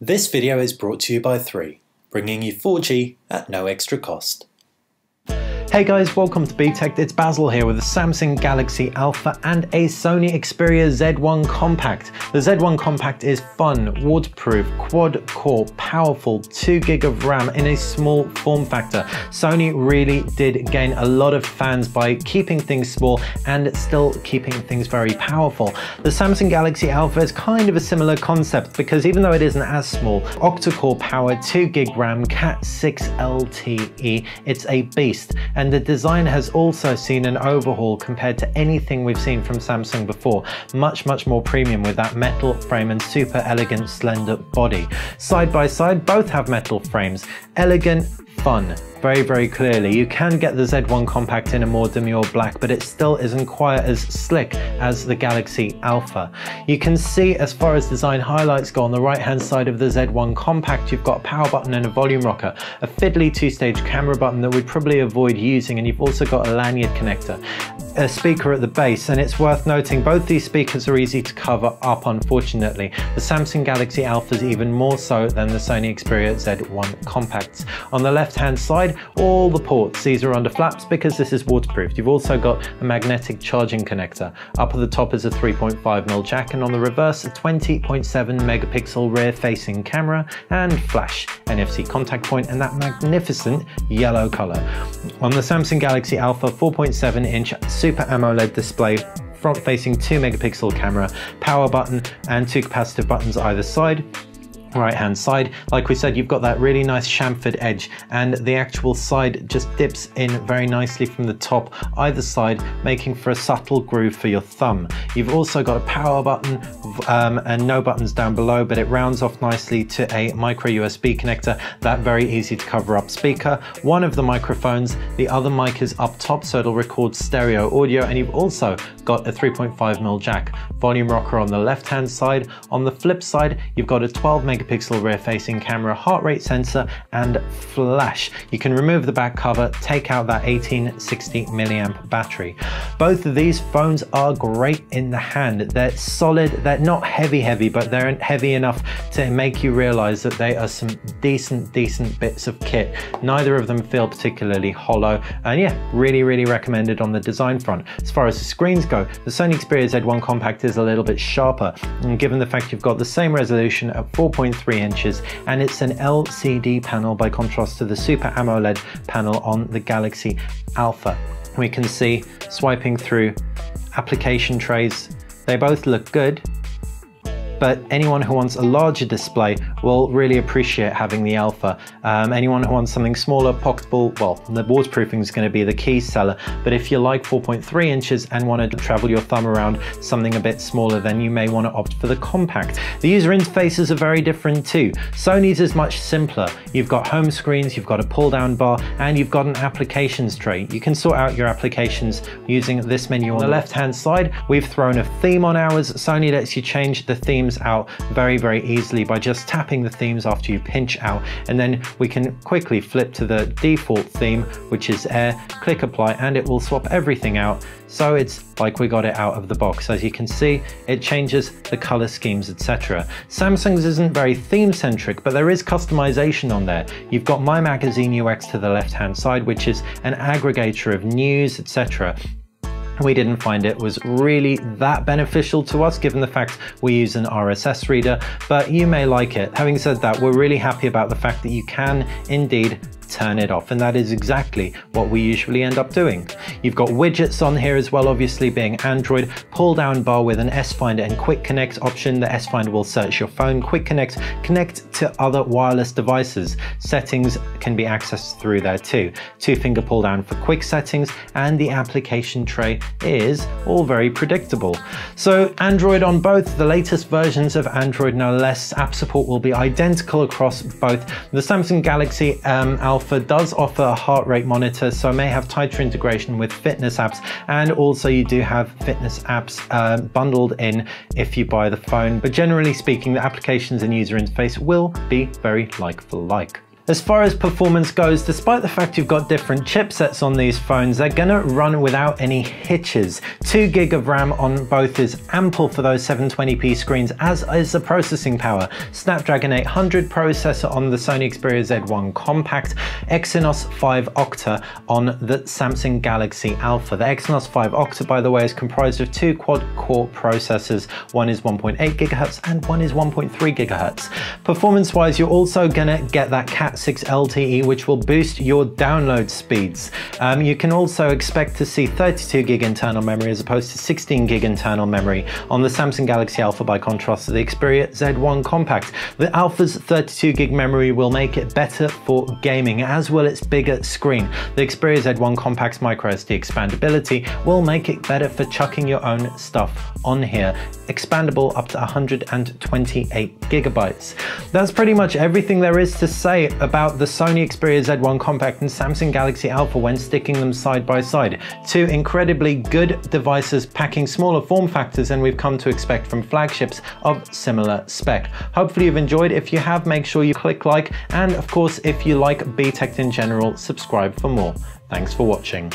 This video is brought to you by 3, bringing you 4G at no extra cost. Hey guys, welcome to BTech. It's Basil here with a Samsung Galaxy Alpha and a Sony Xperia Z1 Compact. The Z1 Compact is fun, waterproof, quad-core, powerful, 2GB of RAM in a small form factor. Sony really did gain a lot of fans by keeping things small and still keeping things very powerful. The Samsung Galaxy Alpha is kind of a similar concept because even though it isn't as small, octa-core power, 2GB RAM, Cat 6 LTE, it's a beast. And the design has also seen an overhaul compared to anything we've seen from Samsung before. Much more premium with that metal frame and super elegant slender body. Side by side, both have metal frames. Elegant, fun. Very clearly. You can get the Z1 Compact in a more demure black, but it still isn't quite as slick as the Galaxy Alpha. You can see as far as design highlights go, on the right hand side of the Z1 Compact, you've got a power button and a volume rocker, a fiddly 2-stage camera button that we'd probably avoid using, and you've also got a lanyard connector, a speaker at the base, and it's worth noting both these speakers are easy to cover up, unfortunately. The Samsung Galaxy Alpha is even more so than the Sony Xperia Z1 Compacts. On the left hand side, all the ports, these are under flaps because this is waterproof. You've also got a magnetic charging connector. Up at the top is a 3.5mm jack, and on the reverse a 20.7 megapixel rear facing camera and flash NFC contact point, and that magnificent yellow color. On the Samsung Galaxy Alpha, 4.7-inch Super AMOLED display, front facing 2 megapixel camera, power button and 2 capacitive buttons either side. Right hand side, like we said, you've got that really nice chamfered edge, and the actual side just dips in very nicely from the top either side, making for a subtle groove for your thumb. You've also got a power button and no buttons down below, but it rounds off nicely to a micro USB connector, that very easy to cover up speaker, one of the microphones, the other mic is up top so it'll record stereo audio, and you've also got a 3.5mm jack. Volume rocker on the left hand side. On the flip side, you've got a 12 megapixel rear facing camera, heart rate sensor and flash. You can remove the back cover, take out that 1860 milliamp battery. Both of these phones are great in the hand. They're solid, they're not heavy, but they're heavy enough to make you realize that they are some decent bits of kit. Neither of them feel particularly hollow, and yeah, really recommended on the design front. As far as the screens go, the Sony Xperia Z1 Compact is a little bit sharper, and given the fact you've got the same resolution at 4.3 inches, and it's an LCD panel by contrast to the Super AMOLED panel on the Galaxy Alpha. We can see, swiping through application trays, they both look good, but anyone who wants a larger display will really appreciate having the Alpha. Anyone who wants something smaller, pocketable, well, the waterproofing is going to be the key seller, but if you like 4.3 inches and want to travel your thumb around something a bit smaller, then you may want to opt for the Compact. The user interfaces are very different too. Sony's is much simpler. You've got home screens, you've got a pull down bar, and you've got an applications tray. You can sort out your applications using this menu on the left hand side. We've thrown a theme on ours. Sony lets you change the themes out very easily by just tapping the themes after you pinch out, and then we can quickly flip to the default theme, which is Air, click apply, and it will swap everything out, so it's like we got it out of the box. As you can see, it changes the color schemes, etc. Samsung's isn't very theme centric, but there is customization on there. You've got My Magazine UX to the left hand side, which is an aggregator of news, etc. We didn't find it was really that beneficial to us given the fact we use an RSS reader, but you may like it. Having said that, we're really happy about the fact that you can indeed turn it off, and that is exactly what we usually end up doing. You've got widgets on here as well, obviously being Android, pull down bar with an S Finder and Quick Connect option. The S Finder will search your phone, Quick Connect, connect to other wireless devices. Settings can be accessed through there too. 2-finger pull down for quick settings, and the application tray is all very predictable. So Android on both, the latest versions of Android no less. App support will be identical across both. The Samsung Galaxy Alpha does offer a heart rate monitor, so may have tighter integration with fitness apps, and also you do have fitness apps bundled in if you buy the phone, but generally speaking the applications and user interface will be very like for like. As far as performance goes, despite the fact you've got different chipsets on these phones, they're gonna run without any hitches. 2 GB of RAM on both is ample for those 720p screens, as is the processing power. Snapdragon 800 processor on the Sony Xperia Z1 Compact, Exynos 5 Octa on the Samsung Galaxy Alpha. The Exynos 5 Octa, by the way, is comprised of 2 quad-core processors. One is 1.8 GHz and one is 1.3 GHz. Performance-wise, you're also gonna get that Cat 6 LTE, which will boost your download speeds. You can also expect to see 32 GB internal memory as opposed to 16 GB internal memory on the Samsung Galaxy Alpha, by contrast to the Xperia Z1 Compact. The Alpha's 32 GB memory will make it better for gaming, as will its bigger screen. The Xperia Z1 Compact's microSD expandability will make it better for chucking your own stuff on here, expandable up to 128 GB. That's pretty much everything there is to say about the Sony Xperia Z1 Compact and Samsung Galaxy Alpha when sticking them side by side. 2 incredibly good devices packing smaller form factors than we've come to expect from flagships of similar spec. Hopefully you've enjoyed. If you have, make sure you click like, and of course if you like BTech in general, subscribe for more. Thanks for watching.